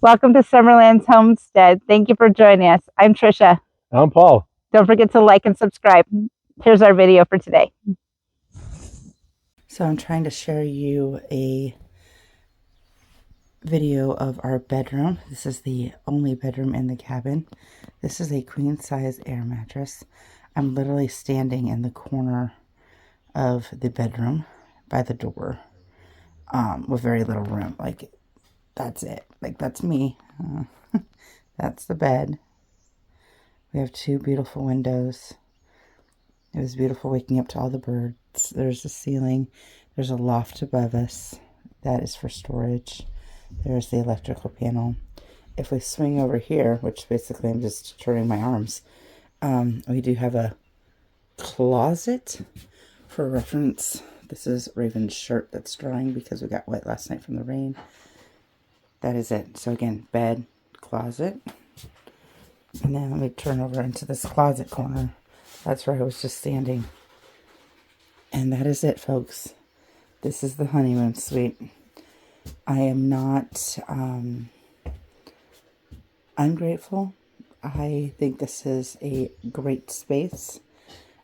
Welcome to Summerland's Homestead. Thank you for joining us. I'm Trisha. I'm Paul. Don't forget to like and subscribe. Here's our video for today. So I'm trying to share you a video of our bedroom. This is the only bedroom in the cabin. This is a queen size air mattress. I'm literally standing in the corner of the bedroom by the door with very little room. Like, that's it. Like, that's me. That's the bed. We have two beautiful windows. It was beautiful waking up to all the birds. There's a ceiling. There's a loft above us. That is for storage. There's the electrical panel. If we swing over here, which basically I'm just turning my arms, we do have a closet. For reference, this is Raven's shirt that's drying because we got wet last night from the rain. That is it. So again, bed, closet. And then let me turn over into this closet corner. That's where I was just standing. And that is it, folks. This is the honeymoon suite. I am not ungrateful. I think this is a great space.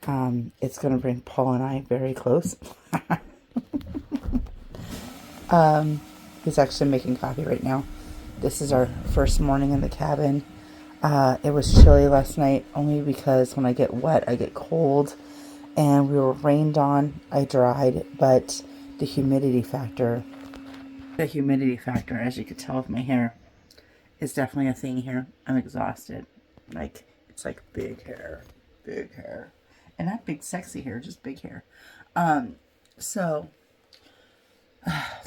It's going to bring Paul and I very close. He's actually making coffee right now. This is our first morning in the cabin. It was chilly last night only because when I get wet, I get cold. And we were rained on. I dried, but the humidity factor, as you could tell with my hair, is definitely a thing here. I'm exhausted. Like, it's like big hair. And not big sexy hair, just big hair. So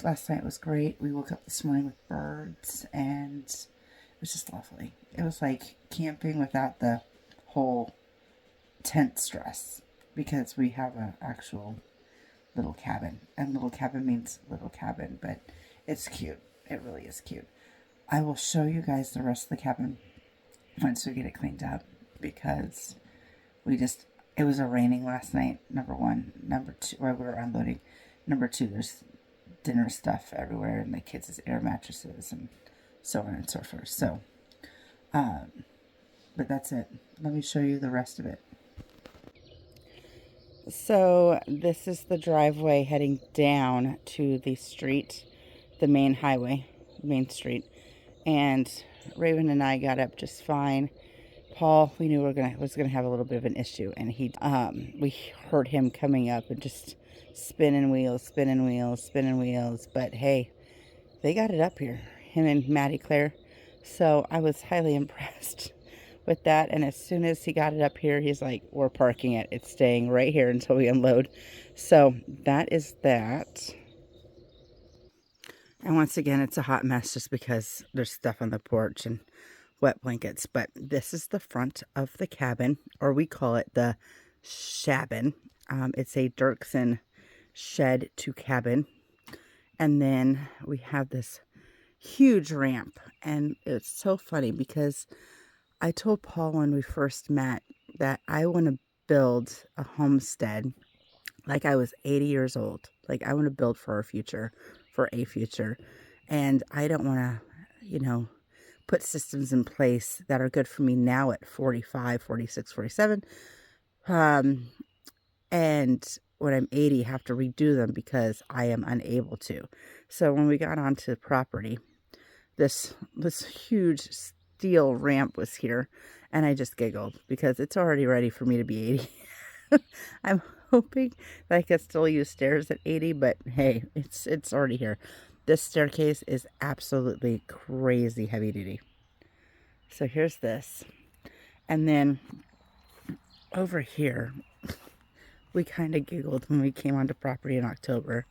last night was great. We woke up this morning with birds and it was just lovely. It was like camping without the whole tent stress because we have an actual little cabin. And little cabin means little cabin, but it's cute. It really is cute. I will show you guys the rest of the cabin once we get it cleaned up because it was raining last night, number one. Number two, while we were unloading. Number two, there's dinner stuff everywhere and the kids' air mattresses and so on and so forth. So, but that's it. Let me show you the rest of it. So this is the driveway heading down to the street, the main highway, main street. And Raven and I got up just fine. Paul, we knew was gonna have a little bit of an issue, and we heard him coming up and just spinning wheels. But hey, they got it up here, him and Maddie Claire. So I was highly impressed with that. And as soon as he got it up here, he's like, "We're parking it. It's staying right here until we unload." So that is that. And once again, it's a hot mess just because there's stuff on the porch and wet blankets. But this is the front of the cabin, or we call it the shabin. It's a Dirksen shed to cabin. And then we have this huge ramp. And it's so funny because I told Paul when we first met that I want to build a homestead like I was 80 years old. Like, I want to build for a future. And I don't want to, put systems in place that are good for me now at 45, 46, 47. And when I'm 80, have to redo them because I am unable to. So when we got onto the property, this huge steel ramp was here, and I just giggled because it's already ready for me to be 80. I'm hoping that I could still use stairs at 80, but hey, it's already here. This staircase is absolutely crazy heavy duty. So here's this. And then over here, we kind of giggled when we came onto property in October.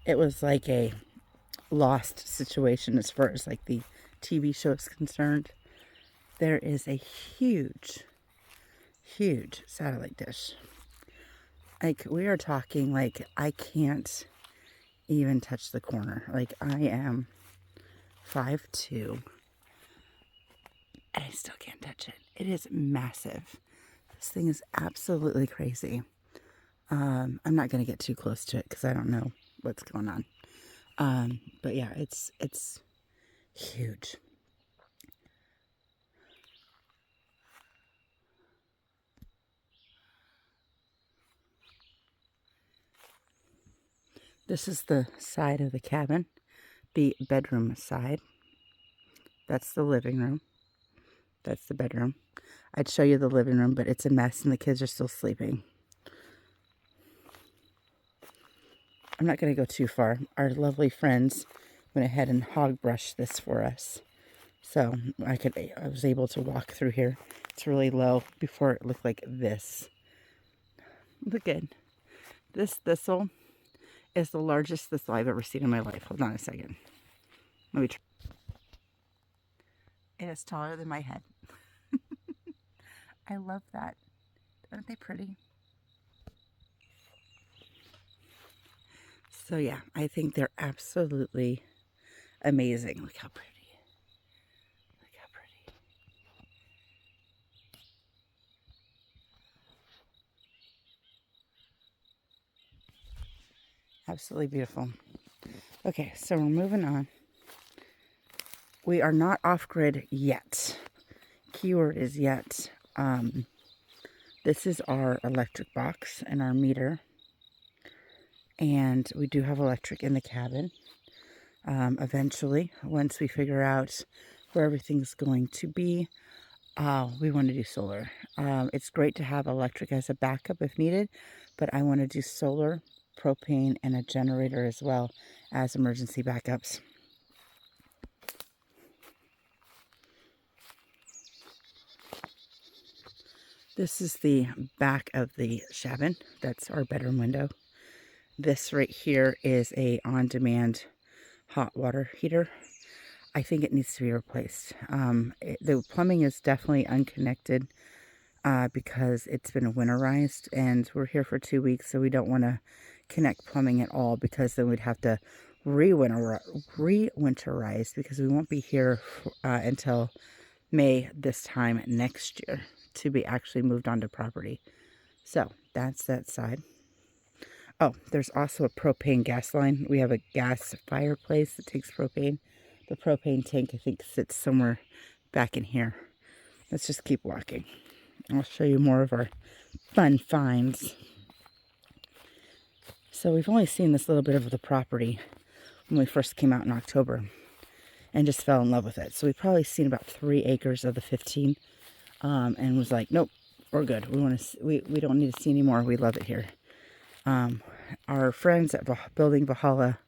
It was like a Lost situation as far as like the TV show is concerned. There is a huge satellite dish. Like, we are talking like I can't even touch the corner. Like, I am 5'2", and I still can't touch it. It is massive. This thing is absolutely crazy. I'm not going to get too close to it because I don't know what's going on. But yeah, it's Huge. This is the side of the cabin, the bedroom side. That's the living room. That's the bedroom. I'd show you the living room, but it's a mess and the kids are still sleeping. I'm not going to go too far. Our lovely friends went ahead and hog brushed this for us. So I was able to walk through here. It's really low. Before it looked like this. Look good. This thistle is the largest thistle I've ever seen in my life. Hold on a second. Let me try. It is taller than my head. I love that. Aren't they pretty? So yeah, I think they're absolutely amazing. Look how pretty. Look how pretty. Absolutely beautiful. Okay, so we're moving on. We are not off-grid yet. Keyword is yet. This is our electric box and our meter. And we do have electric in the cabin. Eventually, once we figure out where everything's going to be, we want to do solar. It's great to have electric as a backup if needed, but I want to do solar, propane, and a generator as well as emergency backups. This is the back of the cabin. That's our bedroom window. This right here is a on-demand hot water heater. I think it needs to be replaced. The plumbing is definitely unconnected because it's been winterized and we're here for 2 weeks, so we don't want to connect plumbing at all because then we'd have to re-winterize because we won't be here until May this time next year to be actually moved onto property. So that's that side. Oh, there's also a propane gas line. We have a gas fireplace that takes propane. The propane tank, I think, sits somewhere back in here. Let's just keep walking. I'll show you more of our fun finds. So we've only seen this little bit of the property when we first came out in October and just fell in love with it. So we've probably seen about 3 acres of the 15 and was like, nope, we're good. We don't need to see any more. We love it here. Our friends at Building Valhalla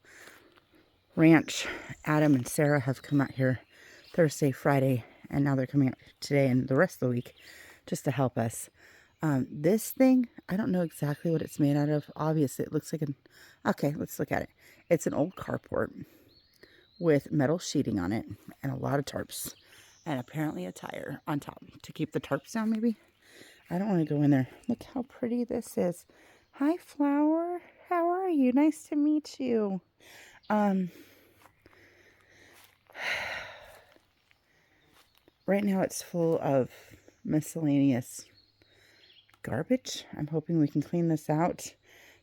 Ranch, Adam and Sarah, have come out here Thursday, Friday, and now they're coming out today and the rest of the week just to help us. This thing, I don't know exactly what it's made out of. Obviously, it looks like an... Okay, let's look at it. It's an old carport with metal sheeting on it and a lot of tarps. And apparently a tire on top to keep the tarps down, maybe? I don't want to go in there. Look how pretty this is. Hi, Flower. How are you? Nice to meet you. Right now it's full of miscellaneous garbage. I'm hoping we can clean this out.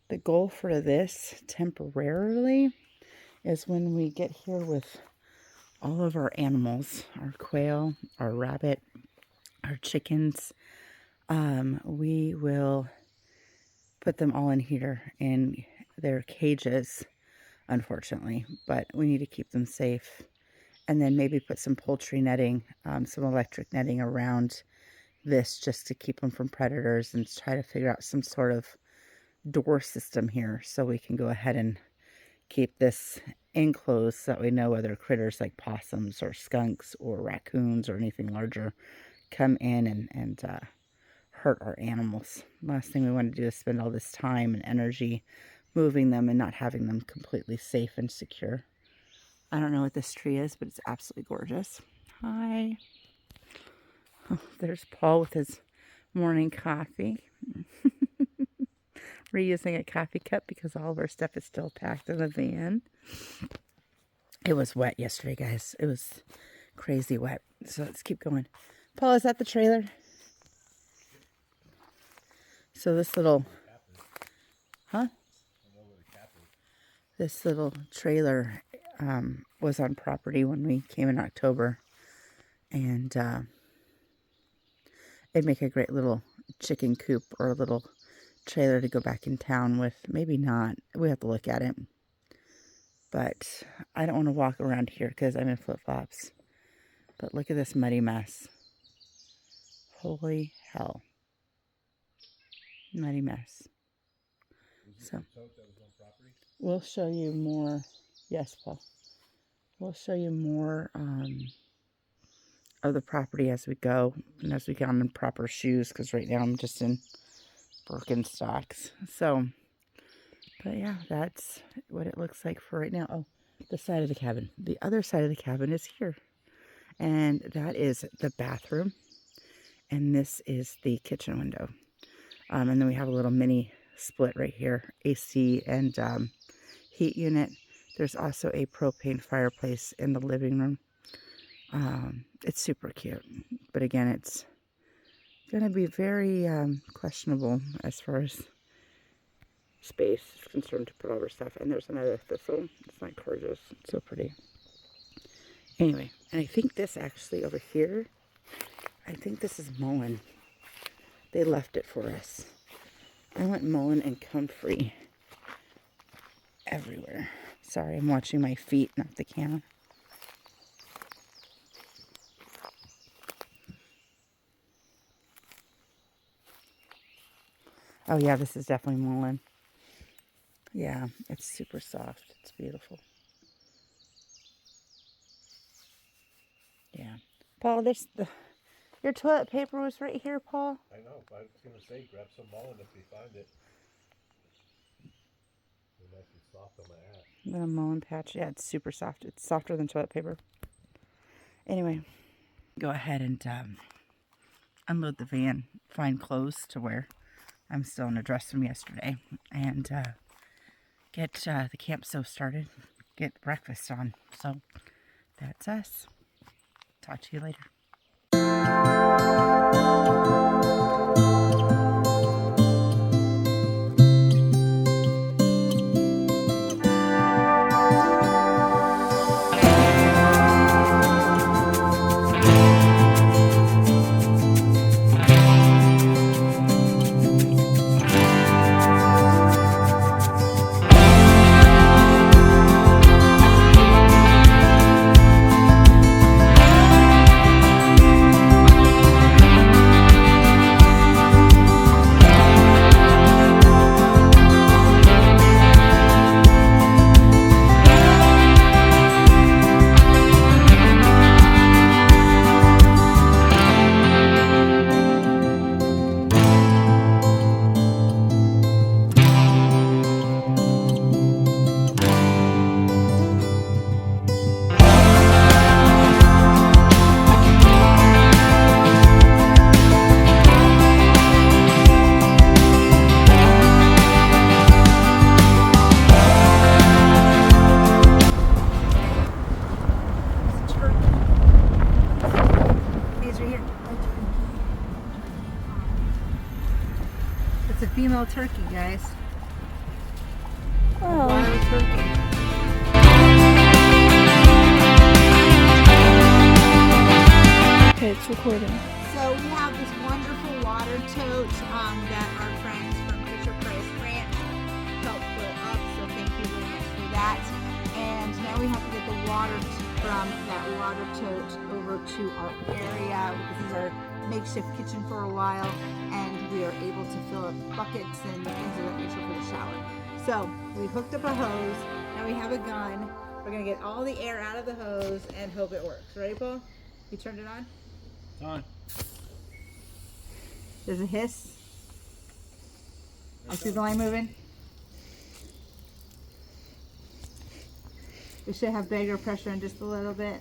The goal for this temporarily is when we get here with all of our animals, our quail, our rabbit, our chickens, we will put them all in here in their cages, unfortunately, but we need to keep them safe. And then maybe put some poultry netting, some electric netting around this just to keep them from predators and try to figure out some sort of door system here so we can go ahead and keep this enclosed so that we know whether critters like possums or skunks or raccoons or anything larger come in and hurt our animals. Last thing we want to do is spend all this time and energy moving them and not having them completely safe and secure. I don't know what this tree is, but it's absolutely gorgeous. Hi. Oh, there's Paul with his morning coffee. Reusing a coffee cup because all of our stuff is still packed in the van. It was wet yesterday, guys. It was crazy wet. So let's keep going. Paul, is that the trailer? So this little... Huh? This little trailer was on property when we came in October. And it'd make a great little chicken coop or a little trailer to go back in town with. Maybe not. We have to look at it. But I don't want to walk around here because I'm in flip-flops. But look at this muddy mess. Holy hell. Muddy mess. So we'll show you more. Yes, Paul. We'll show you more of the property as we go and as we get on in proper shoes, because right now I'm just in Birkenstocks. So, but yeah, that's what it looks like for right now. Oh, the side of the cabin. The other side of the cabin is here, and that is the bathroom, and this is the kitchen window. And then we have a little mini split right here, AC and heat unit. There's also a propane fireplace in the living room. It's super cute, but again, it's going to be very questionable as far as space is concerned to put all our stuff. And there's another thistle. It's not gorgeous. It's so pretty. Anyway, and I think this actually over here, I think this is Mullen. They left it for us. I went Mullen and Comfrey everywhere. Sorry, I'm watching my feet, not the camera. Oh yeah, this is definitely Mullen. Yeah, it's super soft. It's beautiful. Yeah. Paul, your toilet paper was right here, Paul. I know. I was going to say, grab some Mullen if you find it. It might be soft on my ass. The Mullen patch. Yeah, it's super soft. It's softer than toilet paper. Anyway, go ahead and unload the van, find clothes to wear. I'm still in a dress from yesterday. And get the camp stove started. Get breakfast on. So that's us. Talk to you later. It's a female turkey, guys. Oh. Wild turkey. Okay, it's recording. So we have this wonderful water tote that our friends from Fisher Price Ranch helped fill up. So thank you very much for that. And now we have to get the water from that water tote over to our area. This is our makeshift kitchen for a while, and we are able to fill up buckets and things of that nature for the shower. So we hooked up a hose. Now we have a gun. We're gonna get all the air out of the hose and hope it works. Ready, Paul? You turned it on? It's on. There's a hiss. I see the line moving. We should have bigger pressure in just a little bit.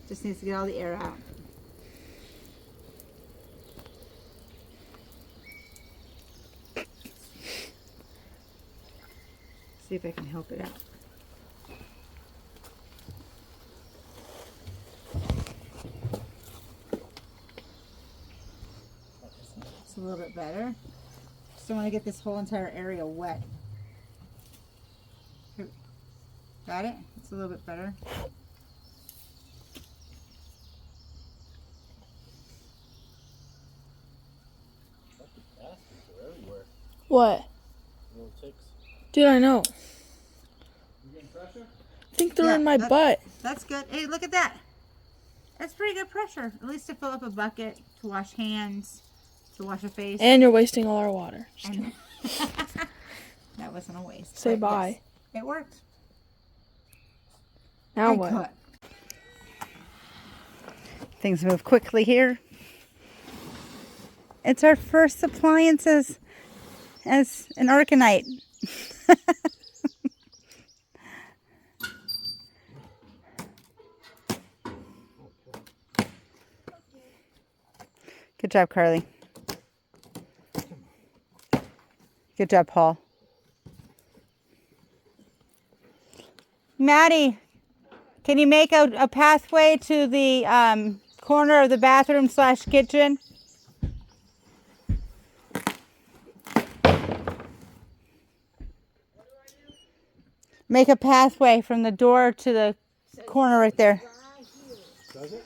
Just needs to get all the air out. See if I can help it out. It's a little bit better. Just don't want to get this whole entire area wet. Got it? It's a little bit better. Baskets are everywhere. What? Little ticks. Dude, I know. You getting pressure? I think they're Yeah, in my butt. That's good. Hey, look at that. That's pretty good pressure. At least to fill up a bucket, to wash hands, to wash a face. And you're wasting all our water. Just And- kidding. That wasn't a waste. Say but bye. yes, it worked. Now I what? could. Things move quickly here. It's our first appliances as an Arcanite. Good job, Carly. Good job, Paul. Maddie, can you make a pathway to the corner of the bathroom / kitchen? Make a pathway from the door to the corner right there. Does it?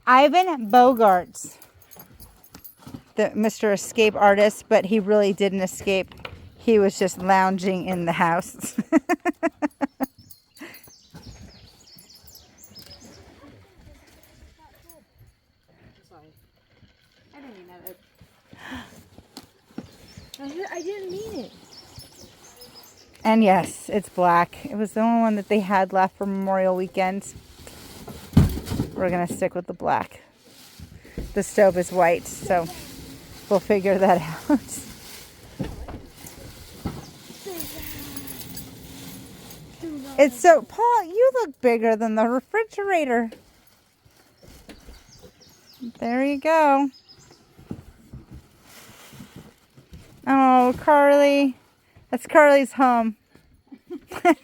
Ivan Bogarts, the Mr. Escape artist, but he really didn't escape. He was just lounging in the house. I didn't mean it. And yes, it's black. It was the only one that they had left for Memorial Weekend. We're going to stick with the black. The stove is white, so we'll figure that out. It's so, Paul, you look bigger than the refrigerator. There you go. Oh, Carly. That's Carly's home. Can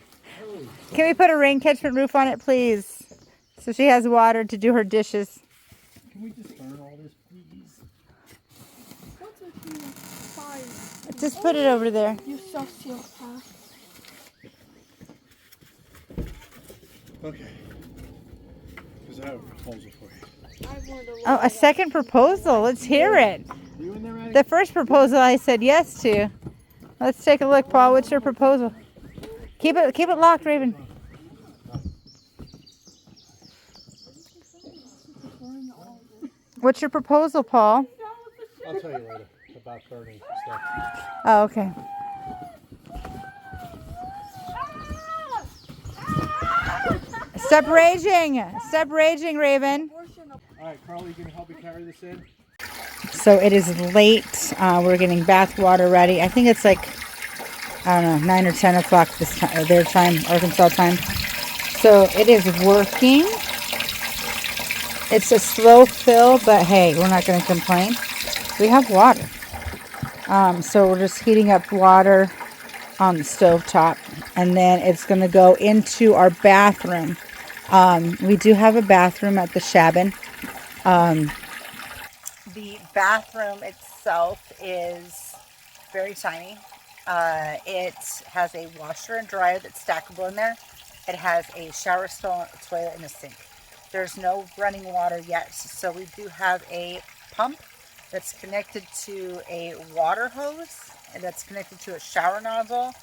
we put a rain catchment roof on it, please? So she has water to do her dishes. Can we just burn all this, please? What's with you? Fire. Just put it over there. You sociopath. Okay. Because I have a proposal for you. I wanted to Oh, a second proposal. Let's hear it. You in there, Maddie? The first proposal I said yes to. Let's take a look, Paul. What's your proposal? Keep it locked, Raven. What's your proposal, Paul? I'll tell you later about burning stuff. Oh, okay. Stop raging. Stop raging, Raven. All right, Carly, you gonna help me carry this in? So it is late. We're getting bath water ready. I think it's like, I don't know, 9 or 10 o'clock this time, their time, Arkansas time. So it is working. It's a slow fill, but hey, we're not going to complain. We have water. So we're just heating up water on the stove top, and then it's going to go into our bathroom. We do have a bathroom at the Shabin. The bathroom itself is very tiny. It has a washer and dryer that's stackable in there. It has a shower toilet and a sink. There's no running water yet, so we do have a pump that's connected to a water hose, and that's connected to a shower nozzle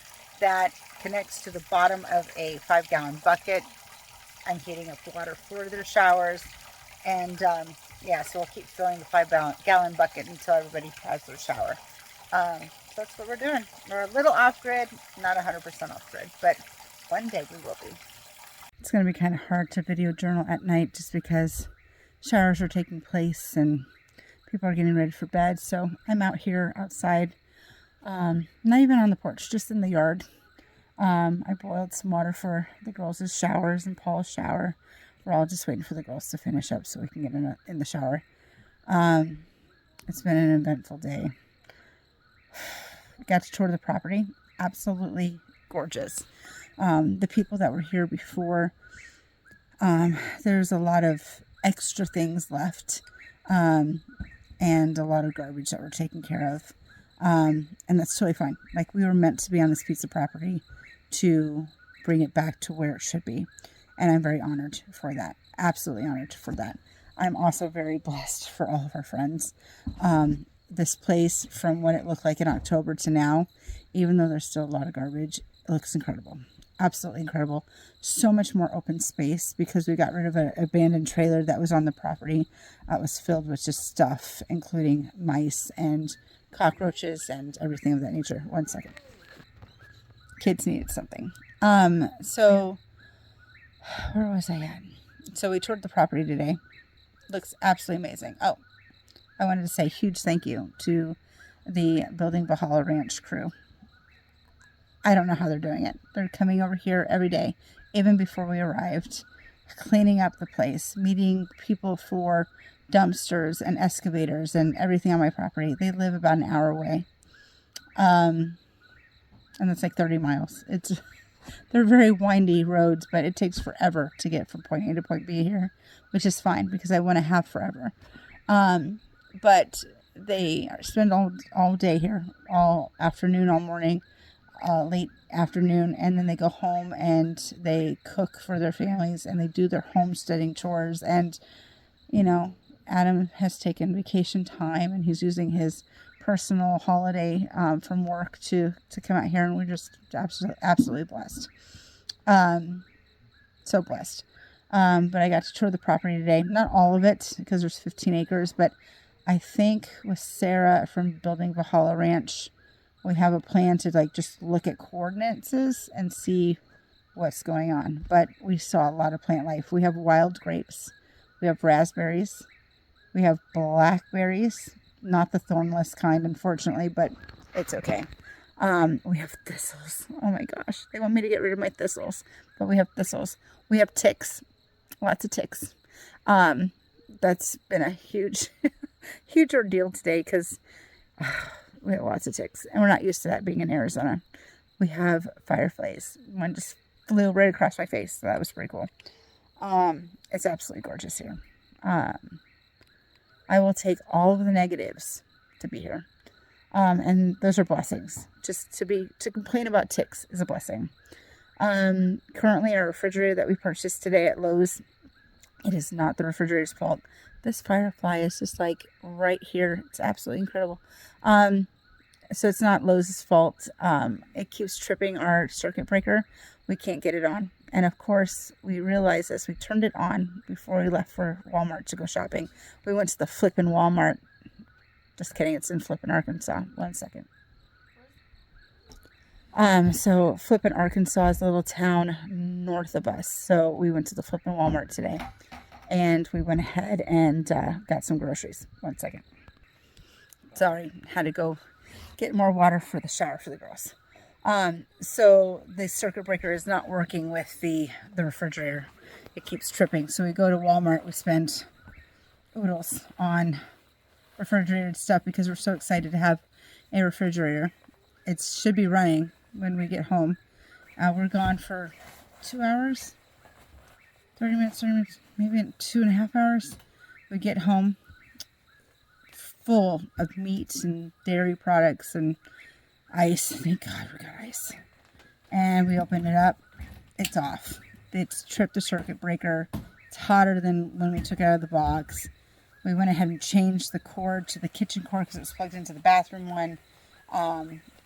that connects to the bottom of a 5-gallon bucket. I'm heating up water for their showers, and yeah, so we'll keep filling the 5-gallon bucket until everybody has their shower. So that's what we're doing. We're a little off-grid, not 100% off-grid, but one day we will be. It's going to be kind of hard to video journal at night just because showers are taking place and people are getting ready for bed. So I'm out here outside, not even on the porch, just in the yard. I boiled some water for the girls' showers and Paul's shower. We're all just waiting for the girls to finish up so we can get in the shower. It's been an eventful day. Got to tour the property. Absolutely gorgeous. The people that were here before, there's a lot of extra things left, and a lot of garbage that we're taking care of. And that's totally fine. Like, we were meant to be on this piece of property to bring it back to where it should be. And I'm very honored for that. Absolutely honored for that. I'm also very blessed for all of our friends. This place, from what it looked like in October to now, even though there's still a lot of garbage, it looks incredible. Absolutely incredible. So much more open space because we got rid of an abandoned trailer that was on the property. It was filled with just stuff, including mice and cockroaches and everything of that nature. One second. Kids needed something. So where was I at? So we toured the property today. Looks absolutely amazing. Oh, I wanted to say huge thank you to the Building Valhalla Ranch crew. I don't know how they're doing it. They're coming over here every day, even before we arrived, cleaning up the place, meeting people for dumpsters and excavators and everything on my property. They live about an hour away. And it's like 30 miles. They're very windy roads, but it takes forever to get from point A to point B here, which is fine because I want to have forever. But they spend all day here, all afternoon, all morning, late afternoon, and then they go home and they cook for their families and they do their homesteading chores. And, you know, Adam has taken vacation time and he's using his personal holiday from work to come out here, and we're just absolutely blessed. So blessed. But I got to tour the property today. Not all of it because there's 15 acres, but I think with Sarah from Building Valhalla Ranch, we have a plan to just look at coordinates and see what's going on. But we saw a lot of plant life. We have wild grapes. We have raspberries. We have blackberries. Not the thornless kind, unfortunately, but it's okay. We have thistles. Oh my gosh. They want me to get rid of my thistles, but we have thistles. We have ticks. Lots of ticks. That's been a huge, huge ordeal today because we have lots of ticks, and we're not used to that being in Arizona. We have fireflies. One just flew right across my face, so that was pretty cool. It's absolutely gorgeous here. I will take all of the negatives to be here. And those are blessings. Just to complain about ticks is a blessing. Currently our refrigerator that we purchased today at Lowe's, it is not the refrigerator's fault. This firefly is just like right here. It's absolutely incredible. So it's not Lowe's fault. It keeps tripping our circuit breaker. We can't get it on. And of course, we realized this. We turned it on before we left for Walmart to go shopping. We went to the flippin' Walmart. Just kidding. It's in Flippin, Arkansas. One second. So Flippin, Arkansas is a little town north of us. So we went to the Flippin Walmart today. And we went ahead and got some groceries. One second. Sorry. Had to go get more water for the shower for the girls. So the circuit breaker is not working with the refrigerator. It keeps tripping. So we go to Walmart. We spend oodles on refrigerated stuff because we're so excited to have a refrigerator. It should be running when we get home. We're gone for 2 hours, 30 minutes, maybe 2.5 hours. We get home full of meats and dairy products and ice. Thank God we got ice. And we open it up. It's off. It's tripped the circuit breaker. It's hotter than when we took it out of the box. We went ahead and changed the cord to the kitchen cord because it was plugged into the bathroom one.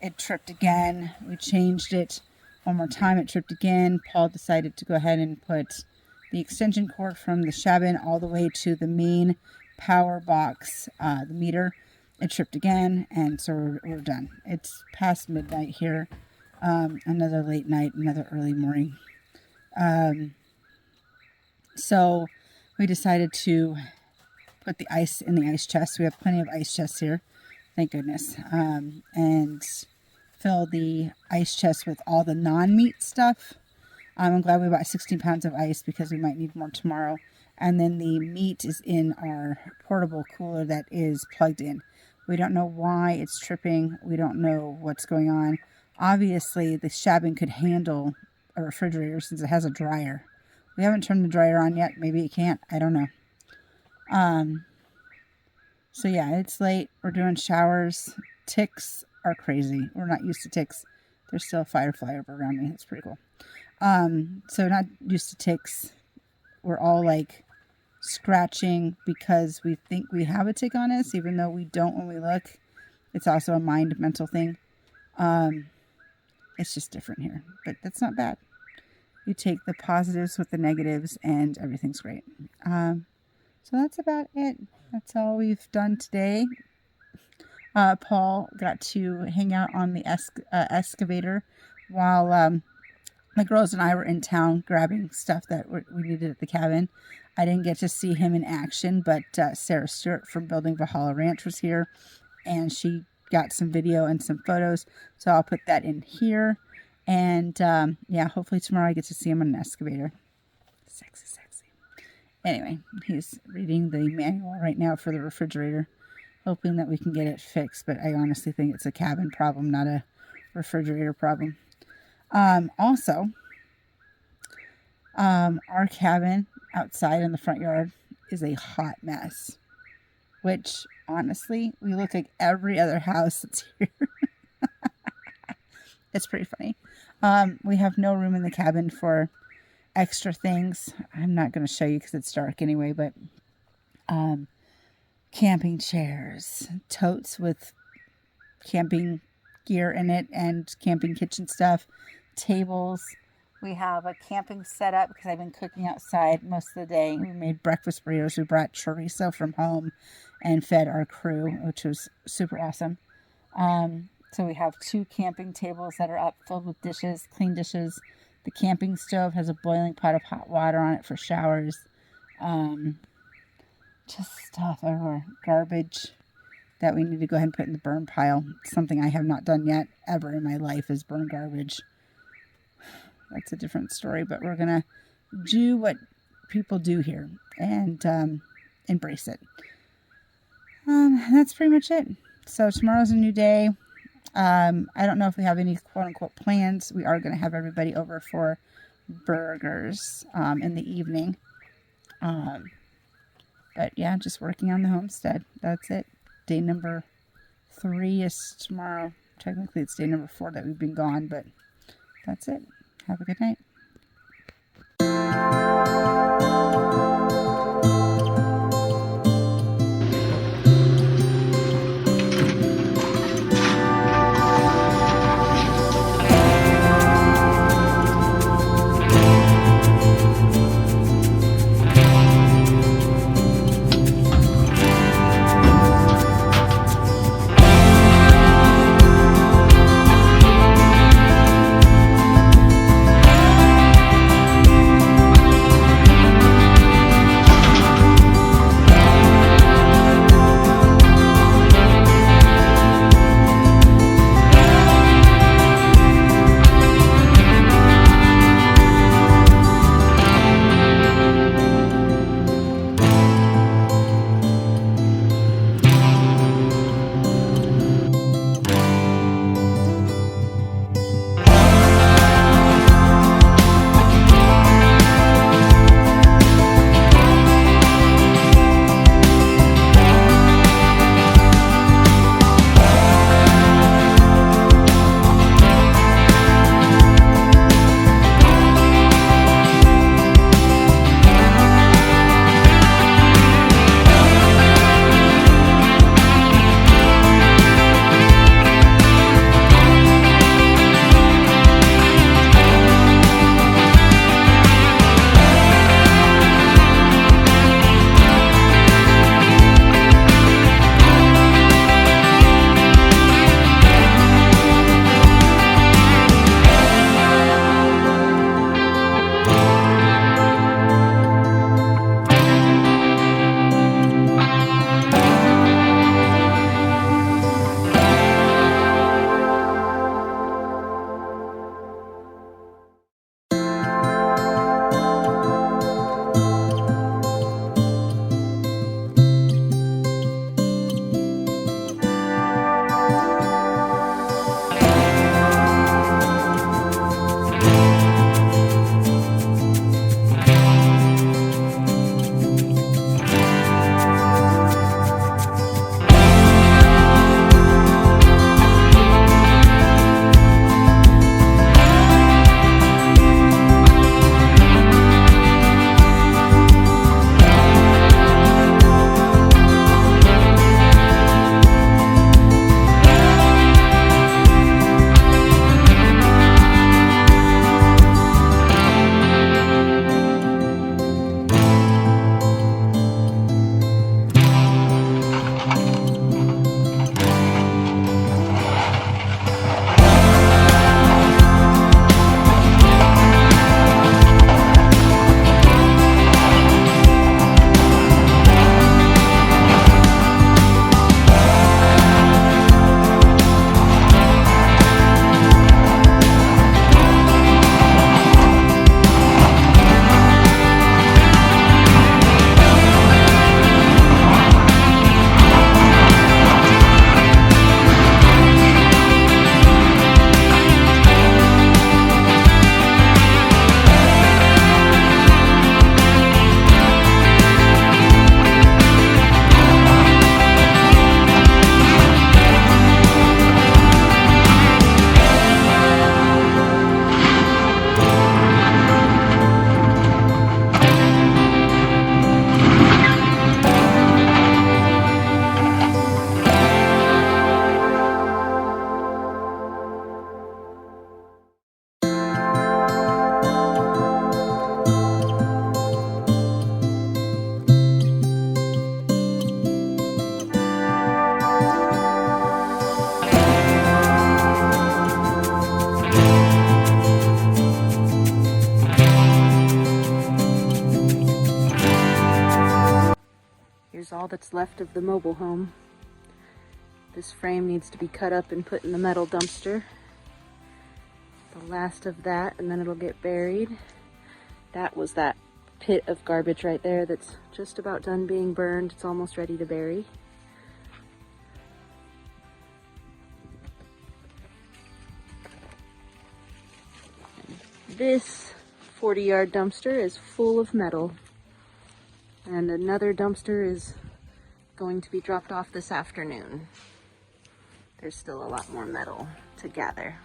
It tripped again. We changed it one more time. It tripped again. Paul decided to go ahead and put the extension cord from the Shabin all the way to the main power box, the meter. It tripped again, and so we're done. It's past midnight here. Another late night, another early morning. So we decided to put the ice in the ice chest. We have plenty of ice chests here, thank goodness. And fill the ice chest with all the non-meat stuff. I'm glad we bought 16 pounds of ice because we might need more tomorrow. And then the meat is in our portable cooler that is plugged in. We don't know why it's tripping. We don't know what's going on. obviously the cabin could handle a refrigerator since it has a dryer. We haven't turned the dryer on yet. Maybe it can't. I don't know. So yeah, it's late. We're doing showers. Ticks are crazy. We're not used to ticks. There's still a firefly over around me. It's pretty cool. So not used to ticks. We're all like scratching because we think we have a tick on us, even though we don't when we look. It's also a mental thing. It's just different here, but that's not bad. You take the positives with the negatives and everything's great. So that's about it. That's all we've done today. Paul got to hang out on the excavator while the girls and I were in town grabbing stuff that we needed at the cabin. I didn't get to see him in action, but Sarah Stewart from Building Valhalla Ranch was here, and she got some video and some photos, so I'll put that in here. And yeah, hopefully tomorrow I get to see him on an excavator. Sexy. Anyway, he's reading the manual right now for the refrigerator, hoping that we can get it fixed, but I honestly think it's a cabin problem, not a refrigerator problem. Also, our cabin outside in the front yard is a hot mess, which honestly, we look like every other house that's here. It's pretty funny. We have no room in the cabin for extra things. I'm not going to show you because it's dark anyway, but camping chairs, totes with camping gear in it and camping kitchen stuff, tables. We have a camping setup because I've been cooking outside most of the day. We made breakfast burritos. We brought chorizo from home and fed our crew, which was super awesome. So we have 2 camping tables that are up filled with dishes, clean dishes. The camping stove has a boiling pot of hot water on it for showers. Just stuff everywhere. Garbage that we need to go ahead and put in the burn pile. Something I have not done yet ever in my life is burn garbage. That's a different story, but we're going to do what people do here and embrace it. That's pretty much it. So tomorrow's a new day. I don't know if we have any quote-unquote plans. We are going to have everybody over for burgers in the evening. But yeah, just working on the homestead. That's it. Day number 3 is tomorrow. Technically, it's day number 4 that we've been gone, but that's it. Have a good night. is all that's left of the mobile home. This frame needs to be cut up and put in the metal dumpster. The last of that, and then it'll get buried. That was that pit of garbage right there that's just about done being burned. It's almost ready to bury. This 40-yard dumpster is full of metal, and another dumpster is going to be dropped off this afternoon. There's still a lot more metal to gather.